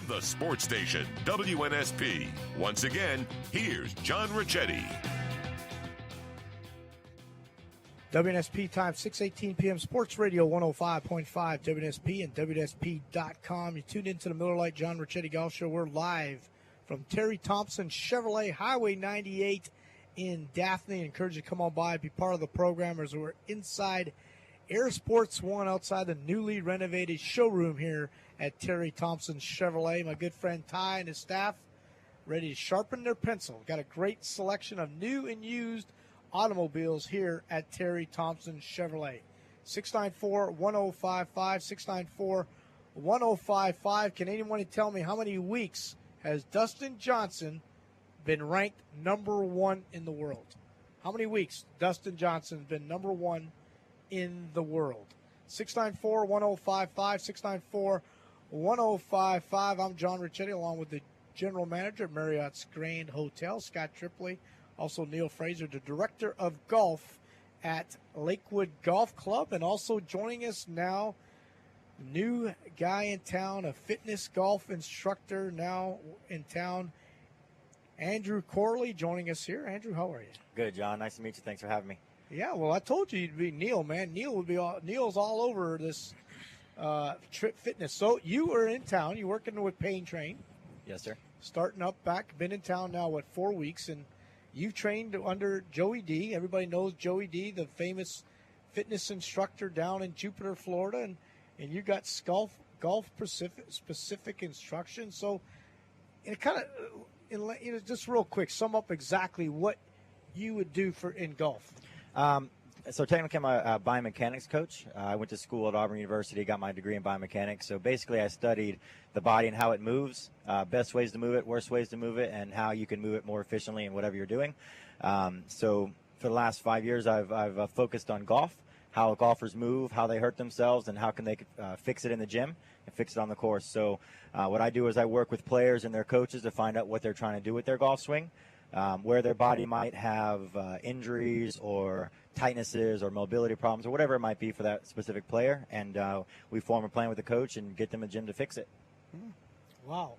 From the sports station, WNSP, once again, here's John Racciatti. WNSP time, 6:18 p.m. Sports Radio 105.5 WNSP and WNSP.com. You tuned into the Miller Lite John Racciatti Golf Show. We're live from Terry Thompson Chevrolet, Highway 98 in Daphne. I encourage you to come on by and be part of the program as we're inside Air Sports One outside the newly renovated showroom here at Terry Thompson Chevrolet. My good friend Ty and his staff ready to sharpen their pencil. Got a great selection of new and used automobiles here at Terry Thompson Chevrolet. 694-1055, 694-1055. Can anyone tell me how many weeks has Dustin Johnson been ranked number one in the world? How many weeks Dustin Johnson has been number one in the world? 694-1055, 694-1055. I'm John Racciatti along with the general manager of Marriott's Grand Hotel, Scott Tripoli. Also, Niall Fraser, the director of golf at Lakewood Golf Club. And also joining us now, new guy in town, a fitness golf instructor now in town, Andrew Corley, joining us here. Andrew, how are you? Good, John. Nice to meet you. Thanks for having me. Yeah, well, I told you you'd be Neil, man. Neil's all over this trip fitness. So you were in town. You're working with Pain Train. Yes, sir. Starting up back. Been in town now, 4 weeks, and you've trained under Joey D. Everybody knows Joey D., the famous fitness instructor down in Jupiter, Florida, and you got golf specific instruction. So, just real quick, sum up exactly what you would do in golf. So technically, I'm a biomechanics coach. I went to school at Auburn University, got my degree in biomechanics. So basically, I studied the body and how it moves, best ways to move it, worst ways to move it, and how you can move it more efficiently in whatever you're doing. So for the last 5 years, I've focused on golf, how golfers move, how they hurt themselves, and how can they fix it in the gym and fix it on the course. So what I do is I work with players and their coaches to find out what they're trying to do with their golf swing, where their body might have injuries or tightnesses or mobility problems or whatever it might be for that specific player, and we form a plan with the coach and get them a gym to fix it. Wow.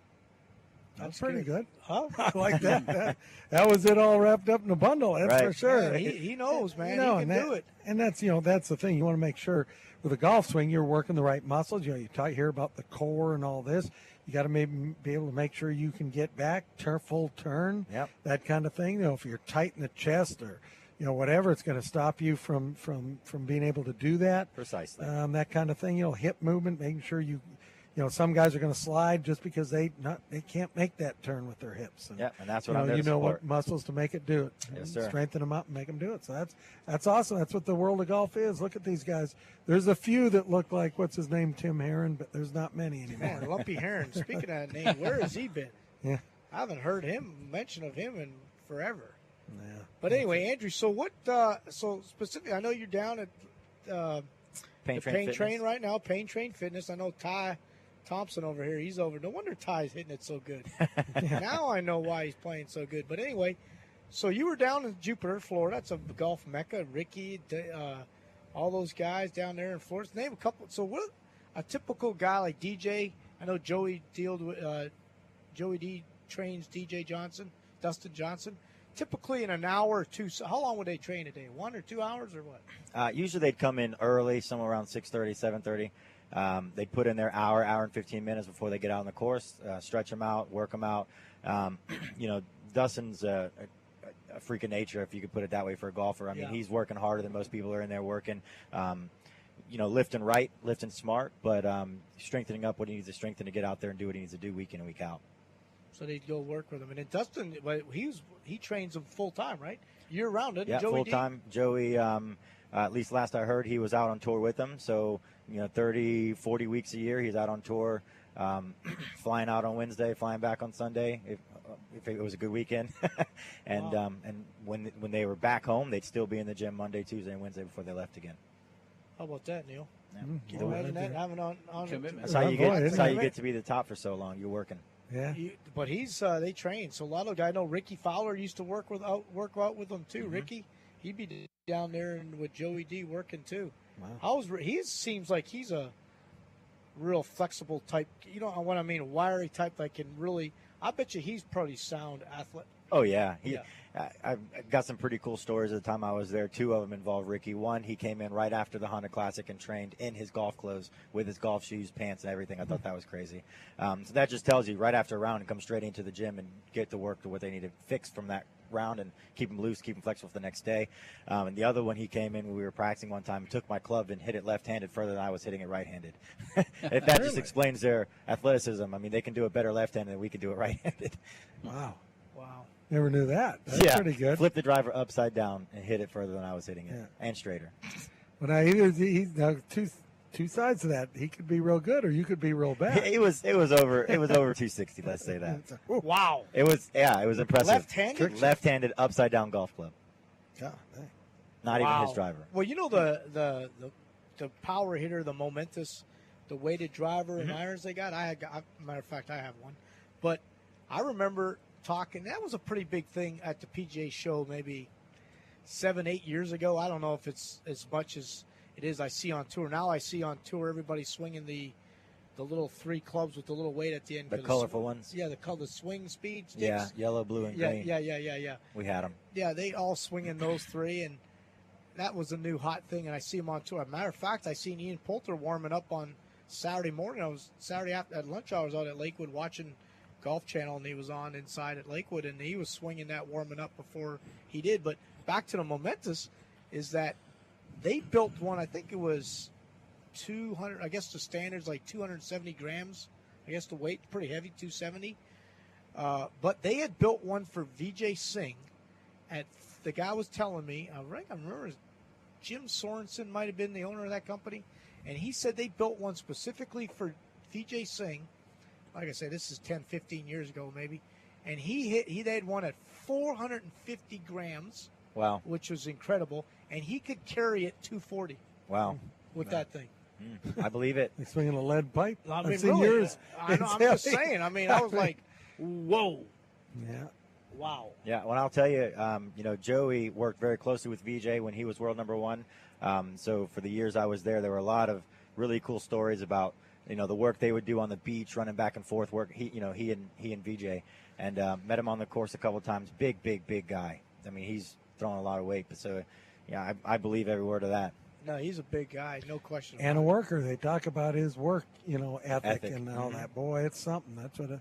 That's pretty good. Huh? I like that. That was it all wrapped up in a bundle, that's Right. for sure. Yeah, he knows, man. You He can do it. And that's the thing. You want to make sure with a golf swing you're working the right muscles. You hear about the core and all this. You got to maybe be able to make sure you can get back, full turn, Yep. that kind of thing. If you're tight in the chest or whatever, it's going to stop you from being able to do that. Precisely. That kind of thing. Hip movement, making sure some guys are going to slide just because they can't make that turn with their hips. And, and that's what I'm there to what support. muscles to make it do it. Yes, sir. Strengthen them up and make them do it. So that's awesome. That's what the world of golf is. Look at these guys. There's a few that look like, what's his name, Tim Herron, but there's not many anymore. Man, Lumpy Heron. Speaking of that name, where has he been? Yeah. I haven't heard mention of him in forever. Yeah. But anyway, Andrew, so what? So specifically, I know you're down at Pain Pain Train Train right now. Pain Train Fitness. I know Ty Thompson over here. He's over. No wonder Ty's hitting it so good. Now I know why he's playing so good. But anyway, so you were down in Jupiter, Florida. That's a golf mecca. Ricky, all those guys down there in Florida. Name a couple. So what? A typical guy like DJ. I know Joey D trains DJ Johnson, Dustin Johnson. Typically in an hour or two. So how long would they train a day? 1 or 2 hours or what? Usually they'd come in early, somewhere around 6:30, 7:30. They'd put in their hour and 15 minutes before they get out on the course, stretch them out, work them out. Dustin's a freak of nature, if you could put it that way, for a golfer. I mean, he's working harder than most people are in there working. Lifting right, lifting smart, but strengthening up what he needs to strengthen to get out there and do what he needs to do week in and week out. So they'd go work with him. And then Dustin, he trains them full time, right? Year round, doesn't Yeah, Joey full time. Joey, at least last I heard, he was out on tour with them. So, 30, 40 weeks a year, he's out on tour, flying out on Wednesday, flying back on Sunday, if it was a good weekend. And Wow. And when they were back home, they'd still be in the gym Monday, Tuesday, and Wednesday before they left again. How about that, Neil? Yeah. Can you imagine that, having on Commitment. That's how you get. That's how you Commitment. get to be the top for so long. You're working. Yeah. But they train. So a lot of guys, I know Ricky Fowler used to work out with them too. Mm-hmm. Ricky, he'd be down there with Joey D working too. Wow. He seems like he's a real flexible type. You know what I mean? Wiry type that can really. I bet you he's pretty sound athlete. Oh, yeah. I got some pretty cool stories at the time I was there. 2 of them involved Ricky. One, he came in right after the Honda Classic and trained in his golf clothes with his golf shoes, pants, and everything. I thought that was crazy. So that just tells you right after a round and come straight into the gym and get to work to what they need to fix from that round and keep them loose, keep them flexible for the next day. And the other one, he came in when we were practicing one time, took my club and hit it left-handed further than I was hitting it right-handed. If that just explains their athleticism. I mean, they can do it better left-handed than we can do it right-handed. Wow. Wow. Never knew that. That's pretty good. Flip the driver upside down and hit it further than I was hitting it, and straighter. But now he's two sides of that. He could be real good, or you could be real bad. It was over 260. Let's say that. Wow. It was impressive. Left-handed upside down golf club. God, dang. Not even his driver. Well, you know the power hitter, the momentous, the weighted driver and irons they got. Matter of fact, I have one. But I remember talking. That was a pretty big thing at the PGA show, maybe 7-8 years ago. I don't know if it's as much as it is I see on tour. Now I see on tour everybody swinging the little 3 clubs with the little weight at the end. The colorful ones? Yeah, the swing speed sticks. Yeah, yellow, blue, and green. Yeah. We had them. Yeah, they all swinging those 3, and that was a new hot thing, and I see them on tour. As a matter of fact, I seen Ian Poulter warming up on Saturday morning. Saturday after at lunch, I was out at Lakewood watching Golf Channel, and he was on inside at Lakewood, and he was swinging that warming up before he did. But back to the momentous is that they built one. I think it was 200. I guess the standard's like 270 grams. I guess the weight pretty heavy, 270. But they had built one for Vijay Singh. At the guy was telling me, I remember Jim Sorensen might have been the owner of that company, and he said they built one specifically for Vijay Singh. Like I said, this is 10, 15 years ago maybe. And he had one at 450 grams. Wow. Which was incredible. And he could carry it 240. Wow. With that thing. I believe it. He's swinging a lead pipe. I mean, I've seen really, yours. I'm just saying. I mean, I was like, whoa. Yeah. Wow. Yeah, well, I'll tell you, Joey worked very closely with VJ when he was world number 1. So for the years I was there were a lot of really cool stories about, the work they would do on the beach, running back and forth. He and VJ, and met him on the course a couple of times. Big guy. I mean, he's throwing a lot of weight. So, yeah, I believe every word of that. No, he's a big guy, no question. And a worker. They talk about his work, ethic and all that. Boy, it's something. That's what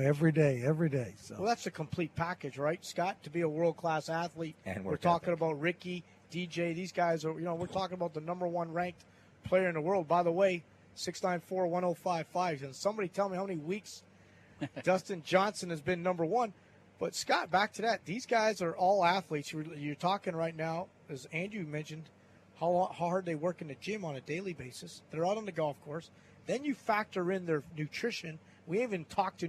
every day. So. Well, that's a complete package, right, Scott? To be a world-class athlete. And we're talking about Ricky, DJ. These guys are, we're talking about the number 1 ranked player in the world. By the way, 6'9", 1055. And somebody tell me how many weeks Dustin Johnson has been number 1. But, Scott, back to that. These guys are all athletes. You're talking right now, as Andrew mentioned, how hard they work in the gym on a daily basis. They're out on the golf course. Then you factor in their nutrition. We haven't talked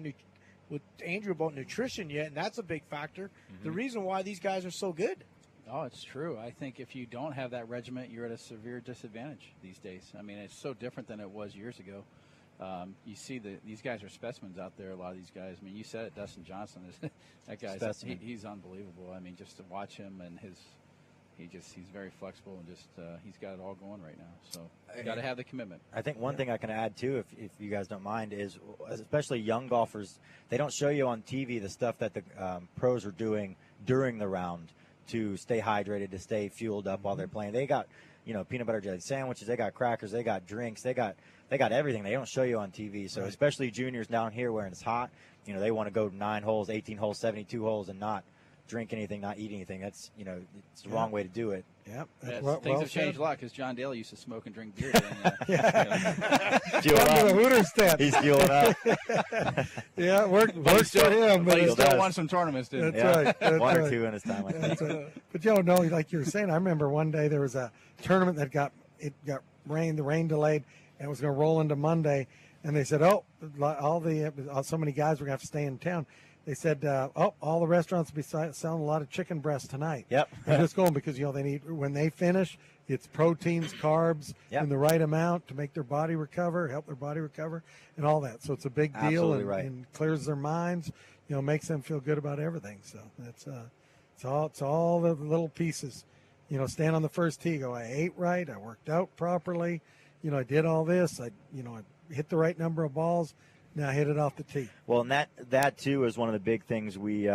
with Andrew about nutrition yet, and that's a big factor. Mm-hmm. The reason why these guys are so good. Oh, it's true. I think if you don't have that regiment, you're at a severe disadvantage these days. I mean, it's so different than it was years ago. You see these guys are specimens out there, a lot of these guys. I mean, you said it, Dustin Johnson. That guy's he's unbelievable. I mean, just to watch him and he's very flexible and he's got it all going right now. So you got to have the commitment. I think one thing I can add too, if you guys don't mind, is especially young golfers, they don't show you on TV the stuff that the pros are doing during the round to stay hydrated, to stay fueled up while they're playing. They got peanut butter jelly sandwiches, they got crackers, they got drinks, they got everything. They don't show you on TV. So especially juniors down here where it's hot, they want to go 9 holes, 18 holes, 72 holes, and not drink anything, not eat anything. That's it's the wrong way to do it. Yep. Things have changed a lot because John Daly used to smoke and drink beer. Fuel up. The Hooters stand. He's fueling up. Yeah, works for him. But he still won some tournaments, didn't he? That's right. One or two in his time, I think. But like you were saying, I remember one day there was a tournament that got rain. The rain delayed, and it was going to roll into Monday. And they said, so many guys were going to have to stay in town. They said, all the restaurants will be selling a lot of chicken breast tonight. Yep. And just going because, they need, when they finish, it's proteins, carbs in the right amount to make their body recover, help their body recover, and all that. So it's a big deal and clears their minds, makes them feel good about everything. So that's it's all the little pieces. Stand on the first tee, go, I ate right, I worked out properly, I did all this, I hit the right number of balls. Now hit it off the tee. Well, and that too is one of the big things we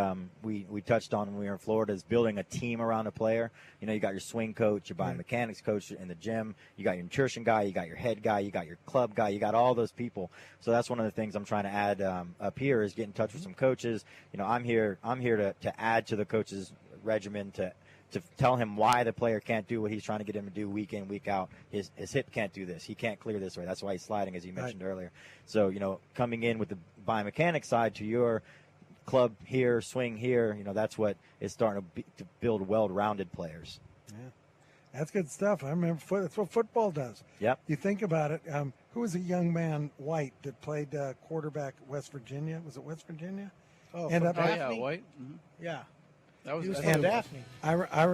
touched on when we were in Florida, is building a team around a player. You know, you got your swing coach, your biomechanics coach in the gym, you got your nutrition guy, you got your head guy, you got your club guy, you got all those people. So that's one of the things I'm trying to add up here, is get in touch with some coaches. You know, I'm here to add to the coach's regimen, to tell him why the player can't do what he's trying to get him to do week in, week out. His hip can't do this. He can't clear this way. That's why he's sliding, as you mentioned earlier. So, you know, coming in with the biomechanics side to your club here, swing here, you know, that's what is starting to build well-rounded players. Yeah, that's good stuff. I remember that's what football does. Yep. You think about it. Who was a young man, White, that played quarterback at West Virginia? Was it West Virginia? Oh, yeah, White. Mm-hmm. Yeah. He was from Daphne.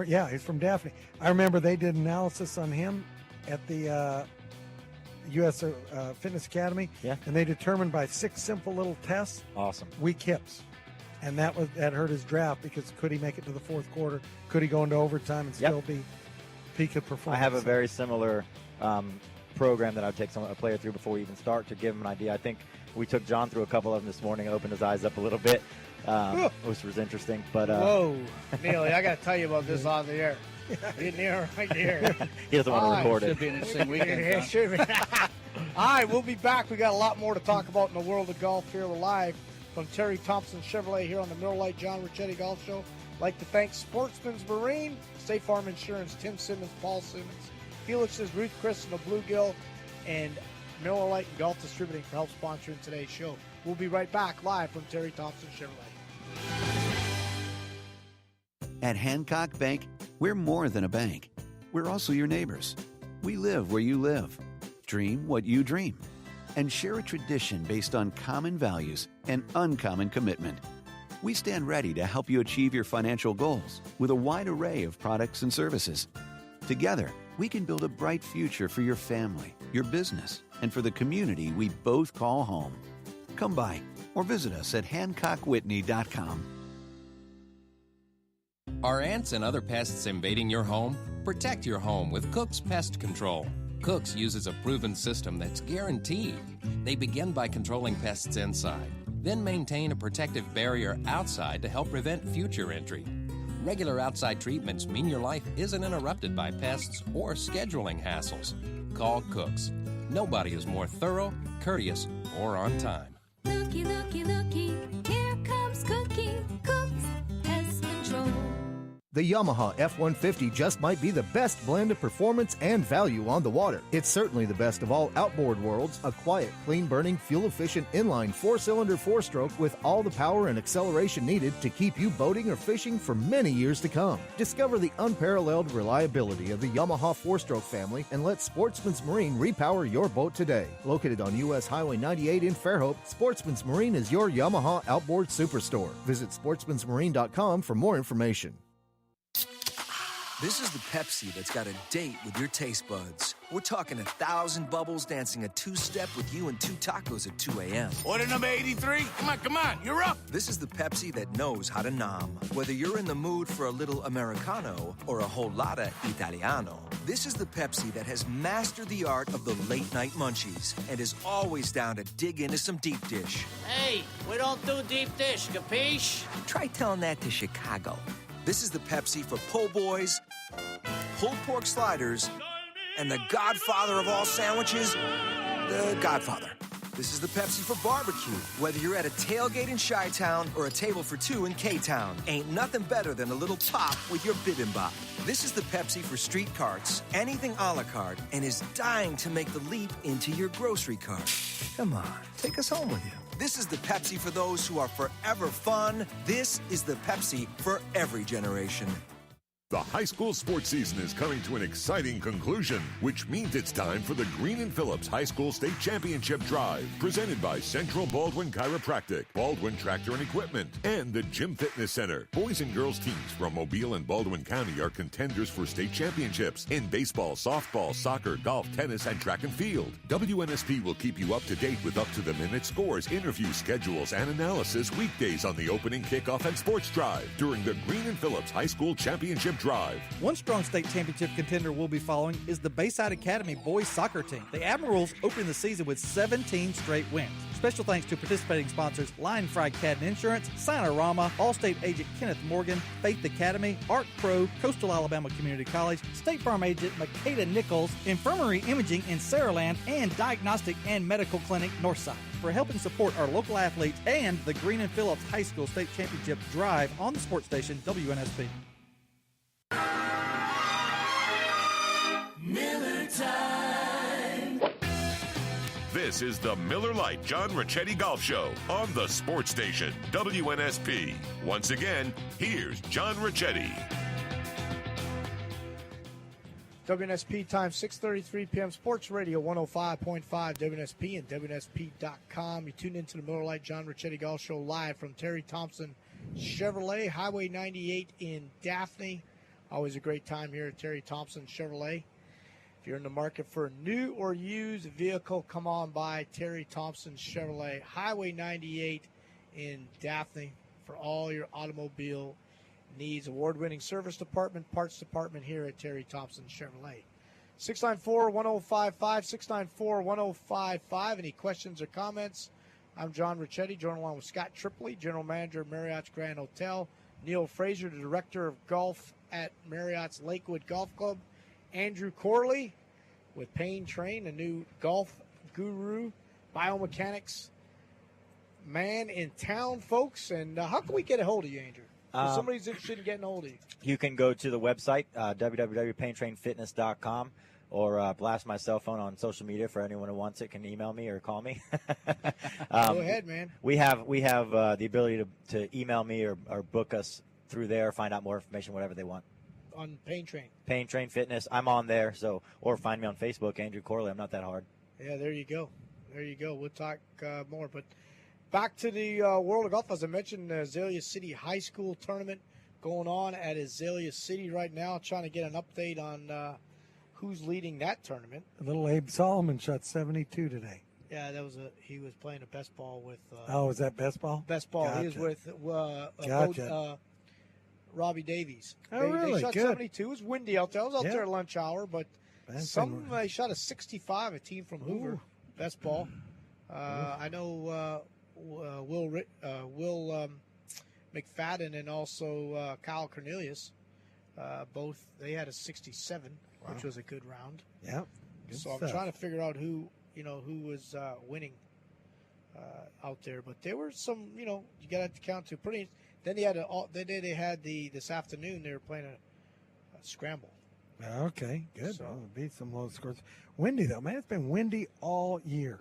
Yeah, he's from Daphne. I remember they did analysis on him at the U.S. Fitness Academy, and they determined by 6 simple little tests, weak hips, and that hurt his draft, because could he make it to the fourth quarter? Could he go into overtime and still be peak of performance? I have a very similar program that I would take a player through before we even start, to give him an idea. I think we took John through a couple of them this morning, opened his eyes up a little bit. Which was interesting, but whoa, Neely, I got to tell you about this on the air. In there, right there. He doesn't want to record it. Should be an interesting weekend. It should be. All right, we'll be back. We got a lot more to talk about in the world of golf here live from Terry Thompson Chevrolet here on the Miller Lite John Racciatti Golf Show. I'd like to thank Sportsman's Marine, State Farm Insurance, Tim Simmons, Paul Simmons, Felix's Ruth Chris and the Bluegill, and Miller Lite and Golf Distributing for help sponsoring today's show. We'll be right back live from Terry Thompson Chevrolet. At Hancock Bank, we're more than a bank. We're also your neighbors. We live where you live, dream what you dream, and share a tradition based on common values and uncommon commitment. We stand ready to help you achieve your financial goals with a wide array of products and services. Together, we can build a bright future for your family, your business, and for the community we both call home. Come by or visit us at HancockWhitney.com. Are ants and other pests invading your home? Protect your home with Cook's Pest Control. Cook's uses a proven system that's guaranteed. They begin by controlling pests inside, then maintain a protective barrier outside to help prevent future entry. Regular outside treatments mean your life isn't interrupted by pests or scheduling hassles. Call Cook's. Nobody is more thorough, courteous, or on time. Looky, looky, looky, here comes Cookie, Cook's Pest Control. The Yamaha F-150 just might be the best blend of performance and value on the water. It's certainly the best of all outboard worlds, a quiet, clean-burning, fuel-efficient inline 4-cylinder 4-stroke with all the power and acceleration needed to keep you boating or fishing for many years to come. Discover the unparalleled reliability of the Yamaha 4-stroke family and let Sportsman's Marine repower your boat today. Located on U.S. Highway 98 in Fairhope, Sportsman's Marine is your Yamaha outboard superstore. Visit sportsmansmarine.com for more information. This is the Pepsi that's got a date with your taste buds. We're talking 1,000 bubbles dancing a two-step with you and 2 tacos at 2 a.m. Order number 83? Come on, you're up. This is the Pepsi that knows how to nom. Whether you're in the mood for a little Americano or a whole lotta Italiano, this is the Pepsi that has mastered the art of the late-night munchies and is always down to dig into some deep dish. Hey, we don't do deep dish, capiche? Try telling that to Chicago. This is the Pepsi for po' boys, pulled pork sliders, and the godfather of all sandwiches, the Godfather. This is the Pepsi for barbecue. Whether you're at a tailgate in Chi-Town or a table for 2 in K-Town, ain't nothing better than a little pop with your bibimbap. This is the Pepsi for street carts, anything a la carte, and is dying to make the leap into your grocery cart. Come on, take us home with you. This is the Pepsi for those who are forever fun. This is the Pepsi for every generation. The high school sports season is coming to an exciting conclusion, which means it's time for the Green & Phillips High School State Championship Drive, presented by Central Baldwin Chiropractic, Baldwin Tractor and Equipment, and the Gym Fitness Center. Boys and girls teams from Mobile and Baldwin County are contenders for state championships in baseball, softball, soccer, golf, tennis, and track and field. WNSP will keep you up to date with up-to-the-minute scores, interviews, schedules, and analysis weekdays on the opening, kickoff, and sports drive during the Green & Phillips High School Championship Drive. One strong state championship contender we'll be following is the Bayside Academy boys soccer team. The Admirals opened the season with 17 straight wins. Special thanks to participating sponsors Lion Fried Cadden Insurance, Sinorama, Allstate agent Kenneth Morgan, Faith Academy, Arc Pro, Coastal Alabama Community College, State Farm agent Makeda Nichols, Infirmary Imaging in Saraland, and Diagnostic and Medical Clinic Northside for helping support our local athletes and the Green and Phillips High School State Championship Drive on the sports station WNSP. Miller Time. This is the Miller Lite John Raccetti Golf Show on the sports station WNSP. Once again, here's John Raccetti. WNSP time, 6:33 p.m. Sports Radio 105.5 WNSP and WNSP.com. You tune into the Miller Lite John Raccetti Golf Show live from Terry Thompson Chevrolet, Highway 98 in Daphne. Always a great time here at Terry Thompson Chevrolet. If you're in the market for a new or used vehicle, come on by Terry Thompson Chevrolet, Highway 98 in Daphne for all your automobile needs. Award-winning service department, parts department here at Terry Thompson Chevrolet. 694-1055, 694-1055. Any questions or comments? I'm John Raccetti, joined along with Scott Tripoli, General Manager of Marriott's Grand Hotel, Niall Fraser, the Director of Golf at Marriott's Lakewood Golf Club, Andrew Corley with Pain Train, a new golf guru, biomechanics man in town, folks. And how can we get a hold of you, Andrew? If somebody's interested in getting a hold of you. You can go to the website, www.paintrainfitness.com, or blast my cell phone on social media for anyone who wants it. Can email me or call me. Go ahead, man. We have the ability to email me or book us through there, find out more information, whatever they want. On Pain Train. Pain Train Fitness. I'm on there, or find me on Facebook, Andrew Corley. I'm not that hard. Yeah, there you go. There you go. We'll talk more. But back to the World of Golf. As I mentioned, the Azalea City High School tournament going on at Azalea City right now. Trying to get an update on who's leading that tournament. Little Abe Solomon shot 72 today. Yeah, he was playing a best ball with. Was that best ball? Best ball. Gotcha. He was with Gotcha. Robbie Davies. Really? They shot Good. 72. It was windy out there. I was out there at lunch hour, but they shot a 65. A team from Hoover. Ooh. Best ball. I know Will McFadden and also Kyle Cornelius. Both they had a 67, which was a good round. Yeah. So I'm trying to figure out who was winning out there. But there were some, you got to count to pretty. Then they had this afternoon. They were playing a scramble. Okay, good. So, Well, it beat some low scores. Windy though, man. It's been windy all year.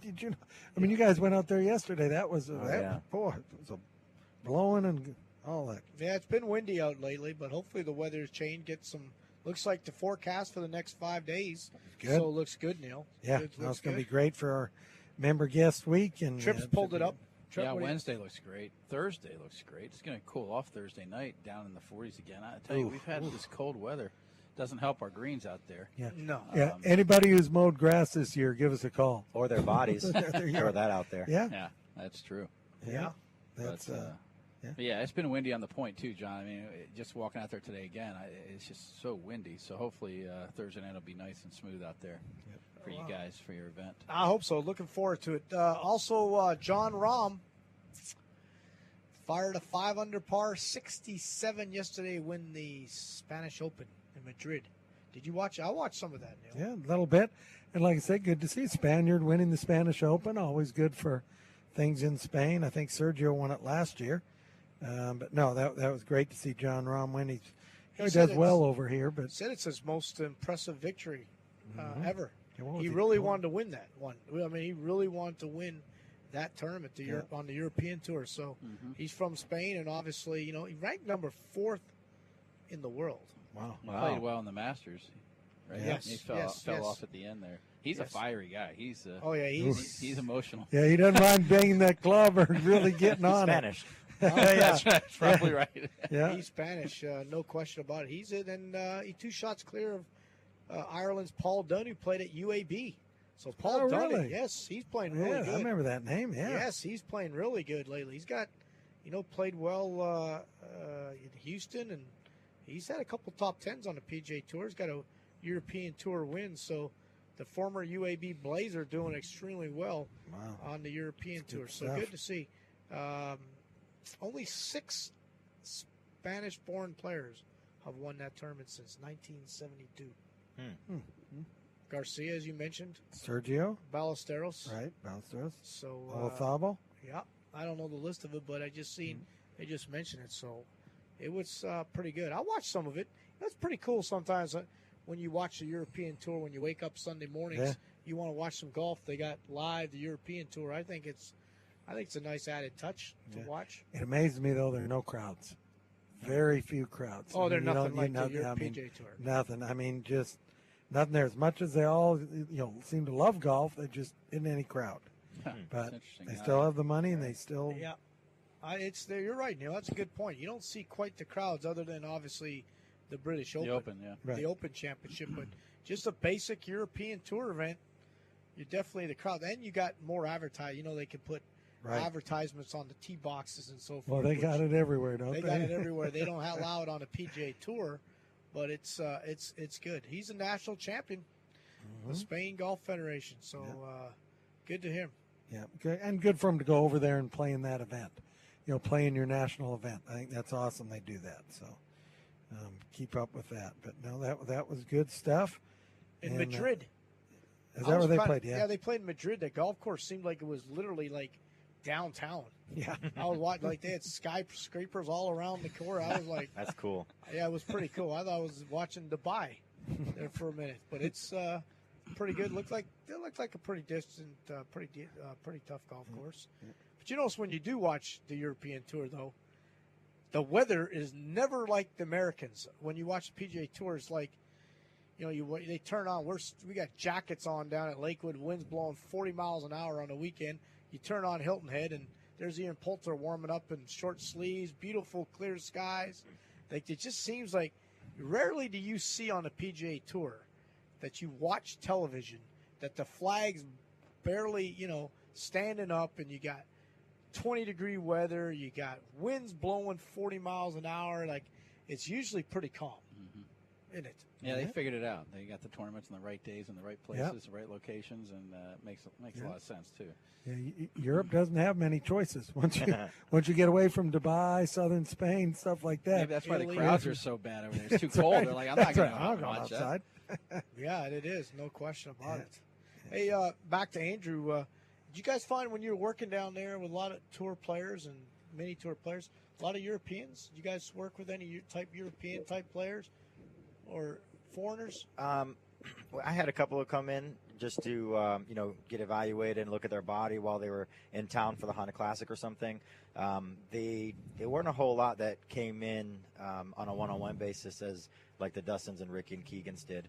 Did you know? I mean, you guys went out there yesterday. That was boy, it was a blowing and all that. Yeah, it's been windy out lately, but hopefully the weather's changed. Looks like the forecast for the next 5 days. Good. So it looks good, Neil. Yeah, it's going to be great for our member guest week. And Trips pulled it up. Wednesday looks great. Thursday looks great. It's going to cool off Thursday night down in the 40s again. I tell you, we've had this cold weather. Doesn't help our greens out there. Yeah. No. Yeah. Anybody who's mowed grass this year, give us a call. Or their bodies. Throw that out there. Yeah. Yeah, that's true. Yeah. But it's been windy on the point too, John. I mean, just walking out there today again, it's just so windy. So hopefully Thursday night will be nice and smooth out there for you guys for your event. I hope so. Looking forward to it. Also, John Rahm fired a 5-under par 67 yesterday, win the Spanish Open in Madrid. Did you watch? I watched some of that, Neil. Yeah, a little bit. And like I said, good to see a Spaniard winning the Spanish Open. Always good for things in Spain. I think Sergio won it last year. But no, that was great to see John Rahm win. He does well over here. But said it's his most impressive victory ever. He really wanted to win that one. I mean, he really wanted to win that tournament on the European Tour. So he's from Spain, and obviously, he ranked number 4th in the world. Wow. He played well in the Masters. Right? Yes. He fell off at the end there. He's a fiery guy. He's he's emotional. Yeah, he doesn't mind banging that club or really getting on Spanish. That's probably right. Yeah, he's Spanish, no question about it. He's he's 2 shots clear of Ireland's Paul Dunn, who played at UAB. So Paul Dunn, really? yes, he's playing really good. I remember that name. Yeah. Yes, he's playing really good lately. He's got, played well in Houston and he's had a couple top tens on the PGA Tour. He's got a European Tour win, so the former UAB Blazer doing extremely well on the European Tour. So good to see. Only 6 Spanish-born players have won that tournament since 1972. Garcia, as you mentioned. Sergio Ballesteros. Right, Ballesteros. So Olazabal. Yeah, I don't know the list of it, but I just seen they just mentioned it. So it was pretty good. I watched some of it. That's pretty cool sometimes when you watch the European Tour. When you wake up Sunday mornings, you want to watch some golf. They got live the European Tour. I think it's a nice added touch to watch. It amazes me though there are no crowds. Very few crowds. Oh, they're nothing like the European PGA Tour. Nothing. I mean, just nothing there. As much as they all seem to love golf, there just isn't any crowd. But they still have the money, and they still. Yeah, it's there. You're right, Neil. That's a good point. You don't see quite the crowds, other than obviously the British Open, the Open Championship, but just a basic European Tour event. You're definitely the crowd, and you got more advertising. They can put advertisements on the tee boxes and so forth. Well, they got it everywhere, don't they? They got it everywhere. They don't allow it on the PGA Tour, but it's good. He's a national champion, the Spain Golf Federation. So good to him. Yeah, good, and good for him to go over there and play in that event. Play in your national event. I think that's awesome. They do that. So keep up with that. But no, that was good stuff. In Madrid. Is that where they played? Yeah, they played in Madrid. The golf course seemed like it was literally like downtown. Yeah. I was watching, they had skyscrapers all around the course. I was like, that's cool. Yeah, it was pretty cool. I thought I was watching Dubai there for a minute, but it's pretty good. It looked like a pretty distant, pretty tough golf course. But you notice when you do watch the European Tour, though, the weather is never like the Americans. When you watch the PGA Tour, it's like, they turn on. We got jackets on down at Lakewood. Winds blowing 40 miles an hour on the weekend. You turn on Hilton Head, and there's Ian Poulter warming up in short sleeves, beautiful clear skies. It just seems like rarely do you see on the PGA Tour that you watch television that the flag's barely, standing up, and you got 20-degree weather. You got winds blowing 40 miles an hour. Like, it's usually pretty calm, isn't it? Yeah, they figured it out. They got the tournaments on the right days and the right places, the right locations, and it makes a lot of sense too. Yeah, Europe doesn't have many choices once you get away from Dubai, southern Spain, stuff like that. Maybe that's why the crowds are so bad over there. It's too cold. They're like, I'm not going to go outside. Yeah, it is. No question about it. Hey, back to Andrew. Did you guys find when you were working down there with a lot of tour players and mini tour players, a lot of Europeans? Did you guys work with any European type players or foreigners? I had a couple of come in just to get evaluated and look at their body while they were in town for the Honda Classic or something. They weren't a whole lot that came in on a one-on-one basis as like the Dustins and Ricky and Keegans did.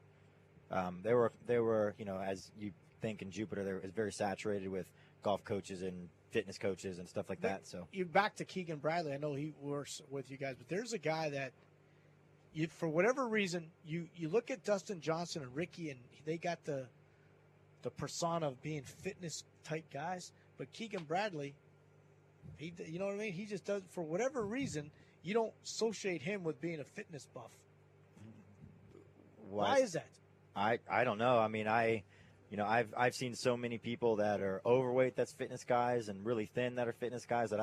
They were as you think in Jupiter, they were very saturated with golf coaches and fitness coaches and stuff like that. So you back to Keegan Bradley. I know he works with you guys, but there's a guy that for whatever reason, you look at Dustin Johnson and Ricky, and they got the persona of being fitness type guys. But Keegan Bradley, you know what I mean? He just does, for whatever reason, you don't associate him with being a fitness buff. Why is that? I don't know. I mean, I've seen so many people that are overweight that's fitness guys and really thin that are fitness guys that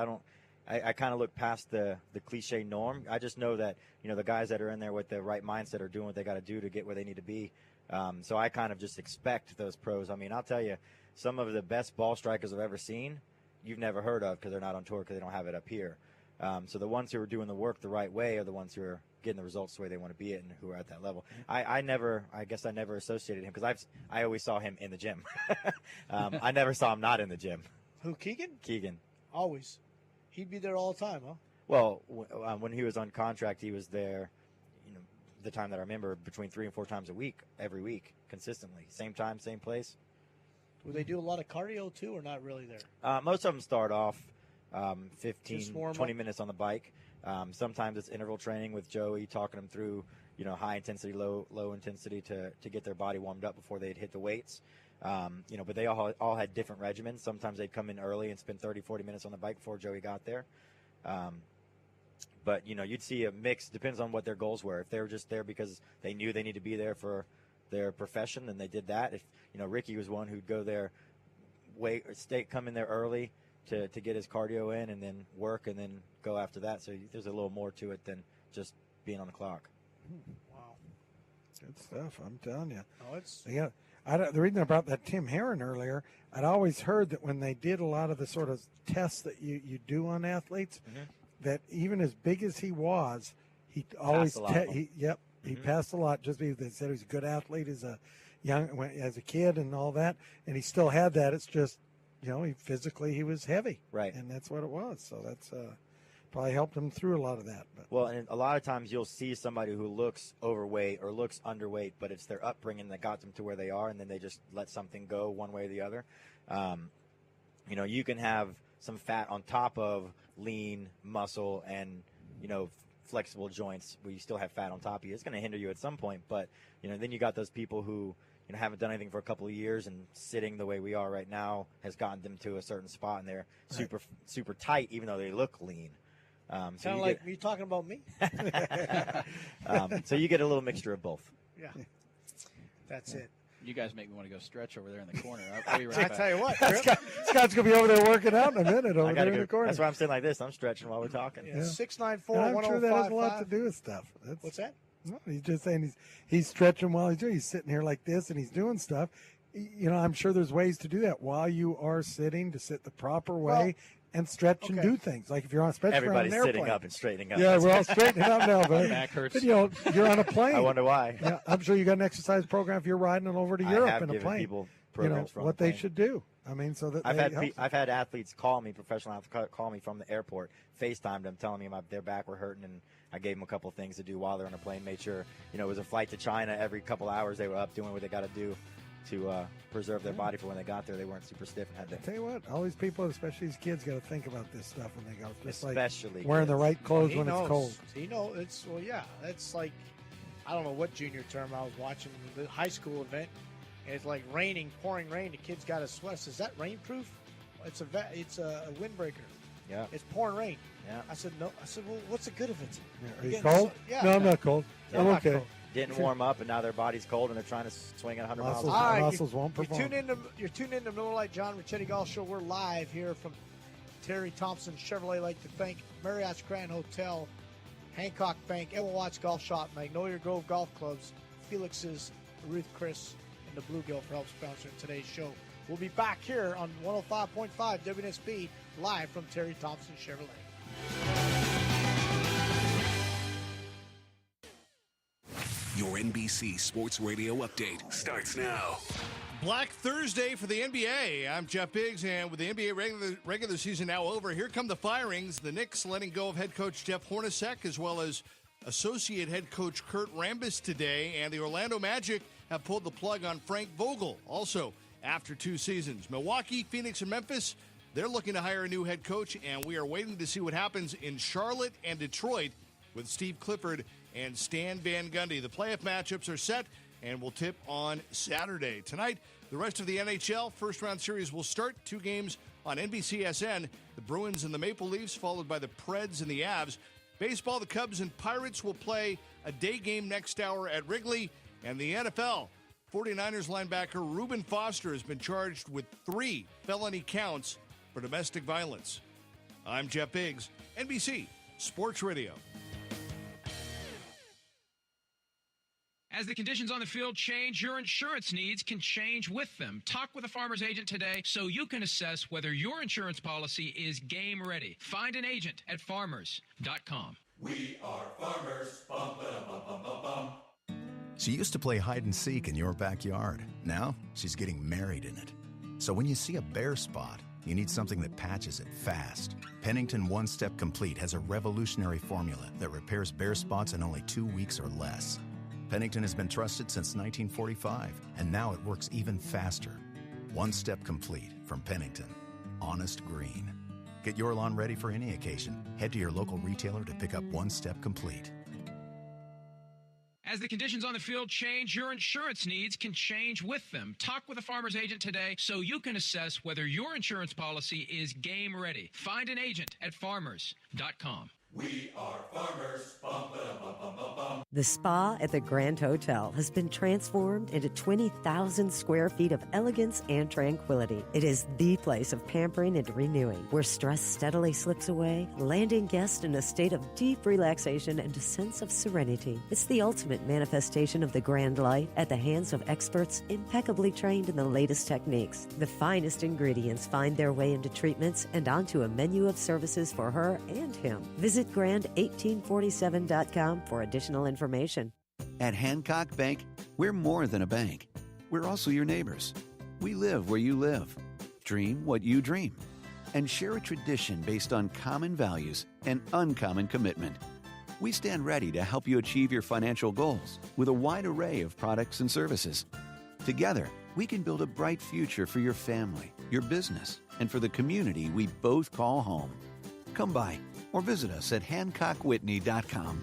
I kind of look past the cliche norm. I just know that, the guys that are in there with the right mindset are doing what they got to do to get where they need to be. So I kind of just expect those pros. I mean, I'll tell you, some of the best ball strikers I've ever seen, you've never heard of because they're not on tour because they don't have it up here. So the ones who are doing the work the right way are the ones who are getting the results the way they want to be it and who are at that level. I guess I never associated him because I always saw him in the gym. I never saw him not in the gym. Who, Keegan? Keegan. Always. He'd be there all the time, huh? Well, when he was on contract, he was there, the time that I remember, between 3 and 4 times a week, every week, consistently. Same time, same place. Will they do a lot of cardio, too, or not really there? Most of them start off 15, 20 minutes on the bike. Sometimes it's interval training with Joey, talking them through, high intensity, low intensity to get their body warmed up before they'd hit the weights. But they all had different regimens. Sometimes they'd come in early and spend 30, 40 minutes on the bike before Joey got there. But, you'd see a mix. Depends on what their goals were. If they were just there because they knew they need to be there for their profession, then they did that. If, Ricky was one who'd go there, come in there early to get his cardio in and then work and then go after that. So there's a little more to it than just being on the clock. Wow. Good stuff, I'm telling you. Oh, it's... Yeah. The reason I brought that Tim Herron earlier, I'd always heard that when they did a lot of the sort of tests that you do on athletes, that even as big as he was, he always he passed a lot just because they said he was a good athlete as a kid and all that, and he still had that. It's just physically he was heavy, right, and that's what it was. So that's probably helped him through a lot of that. But. Well, and a lot of times you'll see somebody who looks overweight or looks underweight, but it's their upbringing that got them to where they are, and then they just let something go one way or the other. You can have some fat on top of lean muscle and, flexible joints where you still have fat on top of you. It's going to hinder you at some point, but, then you got those people who, haven't done anything for a couple of years, and sitting the way we are right now has gotten them to a certain spot, and they're super tight, even though they look lean. Sound like me talking about me. So you get a little mixture of both. Yeah, that's it. You guys make me want to go stretch over there in the corner. I'll be right back. I tell you what, Scott's gonna be over there working out in a minute over there in the corner. That's why I'm sitting like this. I'm stretching while we're talking. Yeah. 694-1055. I'm sure that has a lot to do with stuff. What's that? No, he's just saying he's stretching while he's doing. He's sitting here like this and he's doing stuff. I'm sure there's ways to do that while you are sitting, to sit the proper way. And stretch and do things. Like if you're on, especially everybody's on an sitting up and straightening up. Yeah, we're all straightening up now, but back hurts. But, you're on a plane. I wonder why. Yeah, I'm sure you got an exercise program if you're riding it over to Europe in a plane. People programs from what the they should do. I mean, so that I've had athletes call me, professional athletes call me from the airport, FaceTimed them, telling me their back were hurting, and I gave them a couple of things to do while they're on a plane. Made sure it was a flight to China. Every couple hours they were up doing what they got to do to preserve their body for when they got there. They weren't super stiff and had to. Tell you what, all these people, especially these kids, got to think about this stuff when they go. Just especially like wearing the right clothes when it's cold. It's like, I don't know what junior term I was watching, the high school event, and it's like raining, pouring rain. The kids got to sweat. Is that rainproof? It's a windbreaker. Yeah. It's pouring rain. Yeah. I said no. I said, well, what's the good of it? Yeah. Are you cold? No, I'm not cold. I'm okay. Didn't warm up, and now their body's cold, and they're trying to swing at 100 miles an hour. All right, muscles won't perform. You're tuned in to Miller Lite John Racciatti Golf Show. We're live here from Terry Thompson Chevrolet. I'd like to thank Marriott's Grand Hotel, Hancock Bank, Emma Watts Golf Shop, Magnolia Grove Golf Clubs, Felix's, Ruth Chris, and the Bluegill for help sponsoring today's show. We'll be back here on 105.5 WNSP, live from Terry Thompson Chevrolet. Your NBC Sports Radio update starts now. Black Thursday for the NBA. I'm Jeff Biggs, and with the NBA regular season now over, here come the firings. The Knicks letting go of head coach Jeff Hornacek, as well as associate head coach Kurt Rambis today, and the Orlando Magic have pulled the plug on Frank Vogel, also after 2 seasons. Milwaukee, Phoenix, and Memphis, they're looking to hire a new head coach, and we are waiting to see what happens in Charlotte and Detroit with Steve Clifford and Stan Van Gundy. The playoff matchups are set and will tip on Saturday. Tonight, the rest of the NHL first-round series will start. 2 games on NBCSN. The Bruins and the Maple Leafs, followed by the Preds and the Avs. Baseball, the Cubs and Pirates will play a day game next hour at Wrigley. And the NFL, 49ers linebacker Reuben Foster has been charged with 3 felony counts for domestic violence. I'm Jeff Biggs, NBC Sports Radio. As the conditions on the field change, your insurance needs can change with them. Talk with a farmer's agent today so you can assess whether your insurance policy is game ready. Find an agent at farmers.com. We are farmers. Bum, ba-dum, bum, bum, bum. She used to play hide and seek in your backyard. Now she's getting married in it. So when you see a bare spot, you need something that patches it fast. Pennington One Step Complete has a revolutionary formula that repairs bare spots in only 2 weeks or less. Pennington has been trusted since 1945, and now it works even faster. One Step Complete from Pennington. Honest green. Get your lawn ready for any occasion. Head to your local retailer to pick up One Step Complete. As the conditions on the field change, your insurance needs can change with them. Talk with a farmer's agent today so you can assess whether your insurance policy is game ready. Find an agent at farmers.com. We are farmers. Bum, ba-dum, bum, bum, bum, bum. The spa at the Grand Hotel has been transformed into 20,000 square feet of elegance and tranquility. It is the place of pampering and renewing, where stress steadily slips away, landing guests in a state of deep relaxation and a sense of serenity. It's the ultimate manifestation of the grand light at the hands of experts impeccably trained in the latest techniques. The finest ingredients find their way into treatments and onto a menu of services for her and him. Visit grand1847.com for additional information. At Hancock Bank, we're more than a bank. We're also your neighbors. We live where you live, dream what you dream, and share a tradition based on common values and uncommon commitment. We stand ready to help you achieve your financial goals with a wide array of products and services. Together, we can build a bright future for your family, your business, and for the community we both call home. Come by or visit us at HancockWhitney.com.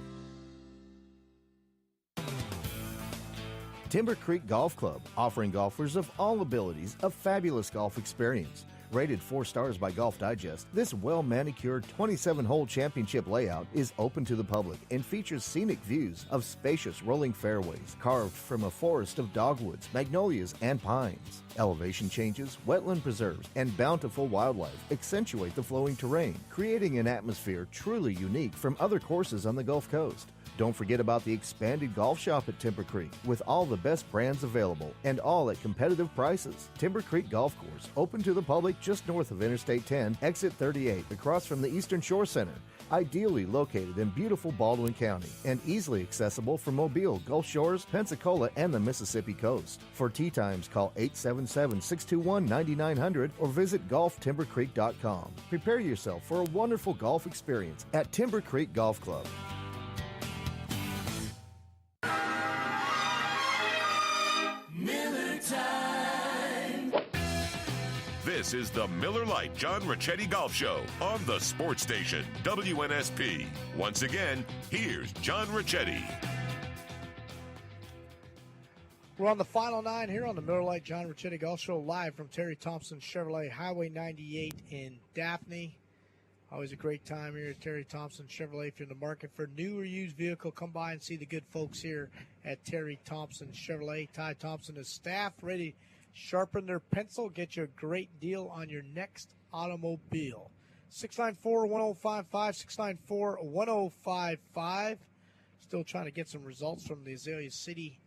Timber Creek Golf Club, offering golfers of all abilities a fabulous golf experience. Rated 4 stars by Golf Digest, this well-manicured 27-hole championship layout is open to the public and features scenic views of spacious rolling fairways carved from a forest of dogwoods, magnolias, and pines. Elevation changes, wetland preserves, and bountiful wildlife accentuate the flowing terrain, creating an atmosphere truly unique from other courses on the Gulf Coast. Don't forget about the expanded golf shop at Timber Creek with all the best brands available and all at competitive prices. Timber Creek Golf Course, open to the public just north of Interstate 10, exit 38, across from the Eastern Shore Center. Ideally located in beautiful Baldwin County and easily accessible from Mobile, Gulf Shores, Pensacola, and the Mississippi coast. For tee times, call 877-621-9900 or visit golftimbercreek.com. Prepare yourself for a wonderful golf experience at Timber Creek Golf Club. Miller time. This is the Miller Lite John Raccetti Golf Show on the sports station WNSP. Once again, here's John Raccetti. We're on the final 9 here on the Miller Lite John Raccetti Golf Show, live from Terry Thompson Chevrolet, Highway 98 in Daphne. Always a great time here at Terry Thompson Chevrolet. If you're in the market for a new or used vehicle, come by and see the good folks here at Terry Thompson Chevrolet. Ty Thompson and his staff ready to sharpen their pencil, get you a great deal on your next automobile. 694-1055, 694-1055. Still trying to get some results from the Azalea City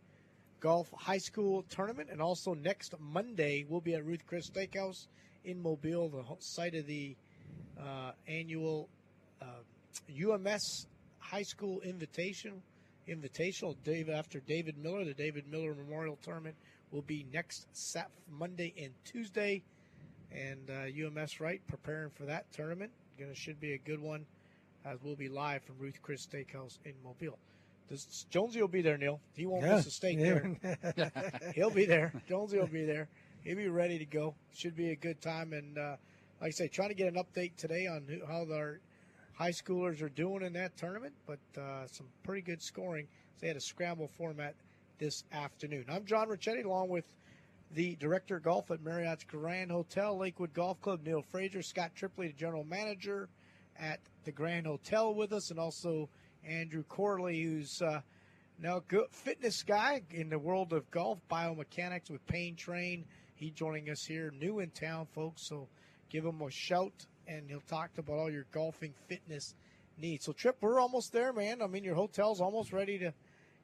Golf High School Tournament. And also next Monday, we'll be at Ruth Chris Steakhouse in Mobile, the site of the annual UMS High School Invitational after David Miller. The David Miller Memorial Tournament will be next Monday and Tuesday, and UMS preparing for that tournament. Should be a good one, as we'll be live from Ruth Chris Steakhouse in Mobile. Jonesy will be there, Neil. He won't miss a steak there. He'll be there. Jonesy will be there. He'll be ready to go. Should be a good time, and like I say, trying to get an update today on how our high schoolers are doing in that tournament, but some pretty good scoring. So they had a scramble format this afternoon. I'm John Raccetti, along with the Director of Golf at Marriott's Grand Hotel, Lakewood Golf Club, Niall Fraser, Scott Tripoli, the General Manager at the Grand Hotel with us, and also Andrew Corley, who's now a good fitness guy in the world of golf, biomechanics with Pain Train. He's joining us here, new in town, folks, so give him a shout, and he'll talk about all your golfing fitness needs. So, Trip, we're almost there, man. I mean, your hotel's almost ready to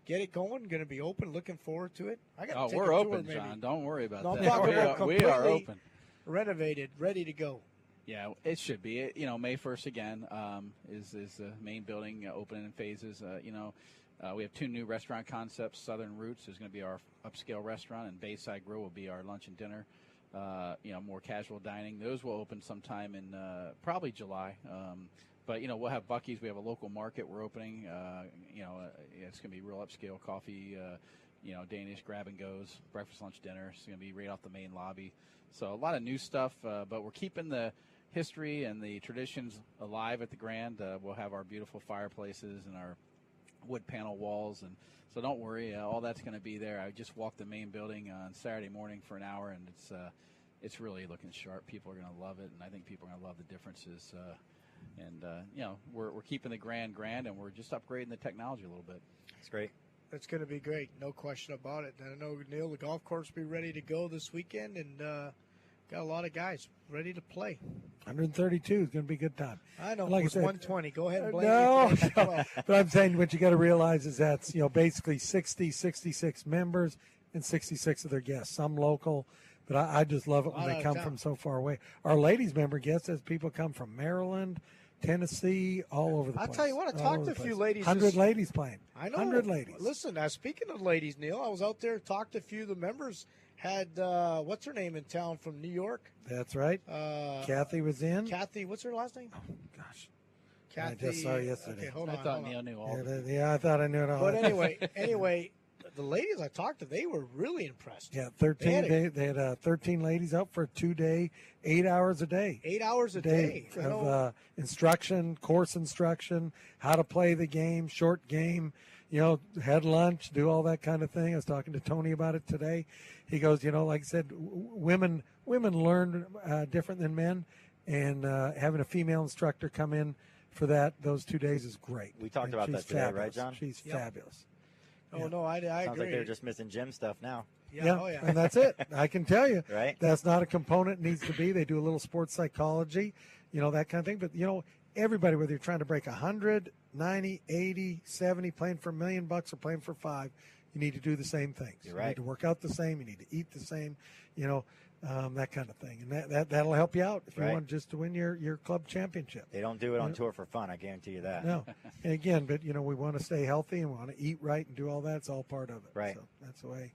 get it going. Going to be open. Looking forward to it. I got to take we're a open, tour, John. Don't worry about that. I'm talking about completely we are open, renovated, ready to go. Yeah, it should be. May 1st again is the main building opening in phases. We have 2 new restaurant concepts. Southern Roots is going to be our upscale restaurant, and Bayside Grill will be our lunch and dinner. More casual dining. Those will open sometime in probably July. But we'll have Buc-ee's. We have a local market we're opening. It's going to be real upscale coffee, Danish grab and goes, breakfast, lunch, dinner. It's going to be right off the main lobby. So a lot of new stuff, but we're keeping the history and the traditions alive at the Grand. We'll have our beautiful fireplaces and our wood panel walls, and so don't worry, all that's going to be there. I just walked the main building on Saturday morning for an hour, and it's really looking sharp. People are going to love it, and I think people are going to love the differences And we're keeping the grand, and we're just upgrading the technology a little bit. It's great. It's going to be great, no question about it. And I know, Neil, the golf course will be ready to go this weekend, and got a lot of guys ready to play. 132 is going to be a good time. I know. Like it was 120. Go ahead and blame no, me. no. But I'm saying what you got to realize is that's basically 66 members and 66 of their guests. Some local, but I just love it when they come from so far away. Our ladies member guests as people come from Maryland, Tennessee, all over the place. I'll tell you what, I talked to a few ladies. 100 ladies playing. I know. 100 ladies. Listen, speaking of ladies, Neil, I was out there, talked to a few of the members. Had, what's her name in town from New York? That's right. Kathy was in. Kathy, what's her last name? Oh, gosh. Kathy. I just saw her yesterday. Okay, hold on. I thought Neil knew all. Yeah, I thought I knew it all. But anyway, the ladies I talked to, they were really impressed. Yeah, 13. They had 13 ladies out for a 2-day, 8 hours a day. 8 hours a day of instruction, course instruction, how to play the game, short game. Had lunch, do all that kind of thing. I was talking to Tony about it today. He goes, like I said, women learn different than men, and having a female instructor come in for those 2 days is great. We talked about that today, right, John? She's fabulous. Oh, no, I agree. Sounds like they're just missing gym stuff now. Yeah, oh, yeah. And that's it. I can tell you. Right? That's not a component it needs to be. They do a little sports psychology, that kind of thing. But, everybody, whether you're trying to break 100, 90, 80, 70, playing for $1 million or playing for $5 million, you need to do the same things. You're You right. need to work out the same. You need to eat the same, that kind of thing. And that'll help you out if you want just to win your club championship. They don't do it on tour for fun, I guarantee you that. No. And again, but, we want to stay healthy and we want to eat right and do all that. It's all part of it. Right. So that's the way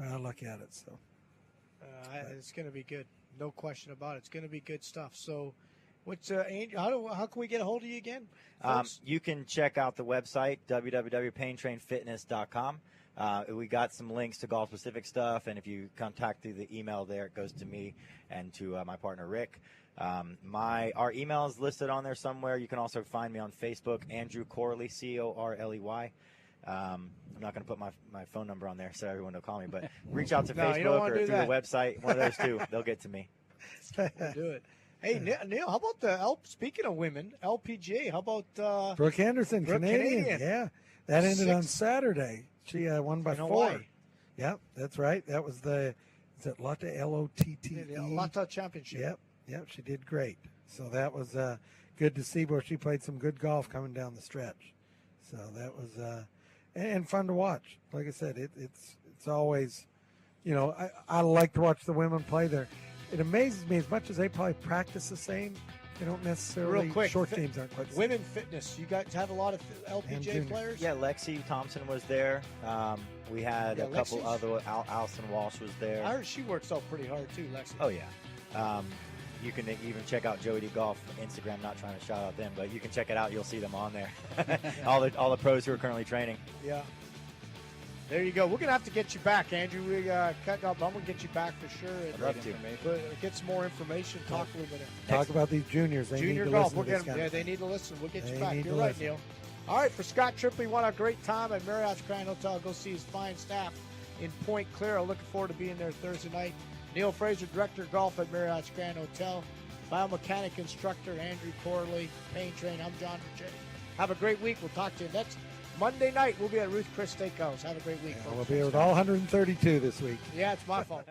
I look at it. So it's going to be good. No question about it. It's going to be good stuff. So what's how can we get a hold of you again? You can check out the website, www.paintrainfitness.com. We got some links to golf-specific stuff, and if you contact through the email there, it goes to me and to my partner, Rick. Our email is listed on there somewhere. You can also find me on Facebook, Andrew Corley, Corley. I'm not going to put my phone number on there so everyone will call me, but reach out to Facebook or through the website. One of those two, they'll get to me. We'll do it. Hey, Neil, how about speaking of women, LPGA, how about Brooke Henderson, Canadian. Yeah, that ended on Saturday. She won by 4. Yep, that's right. That was is it Lotte, L-O-T-T-E? The Lotte Championship. Yep, she did great. So that was good to see where she played some good golf coming down the stretch. So that was and fun to watch. Like I said, it's always, I like to watch the women play there. It amazes me as much as they probably practice the same. They don't necessarily. Real quick, short games aren't quite the same. Women fitness. You guys have a lot of LPGA players. Yeah, Lexi Thompson was there. We had a couple other. Allison Walsh was there. I heard she works out pretty hard too, Lexi. Oh yeah. You can even check out Joey D Golf Instagram. Not trying to shout out them, but you can check it out. You'll see them on there. all the pros who are currently training. Yeah. There you go. We're going to have to get you back, Andrew. We cut up. I'm going to get you back for sure. I'd love to. But get some more information. Talk a little bit. Talk about these juniors. They Junior need to golf. Listen to this they need to listen. We'll get you They back. need You're to right, listen. Neil. All right, for Scott Tripoli, won a great time at Marriott's Grand Hotel. Go see his fine staff in Point Clear. Looking forward to being there Thursday night. Neil Fraser, Director of Golf at Marriott's Grand Hotel. Biomechanic Instructor Andrew Corley. Pain Train. I'm John Racciatti. Have a great week. We'll talk to you next Monday night. We'll be at Ruth Chris Steakhouse. Have a great week. We'll be with all 132 this week. Yeah, it's my fault.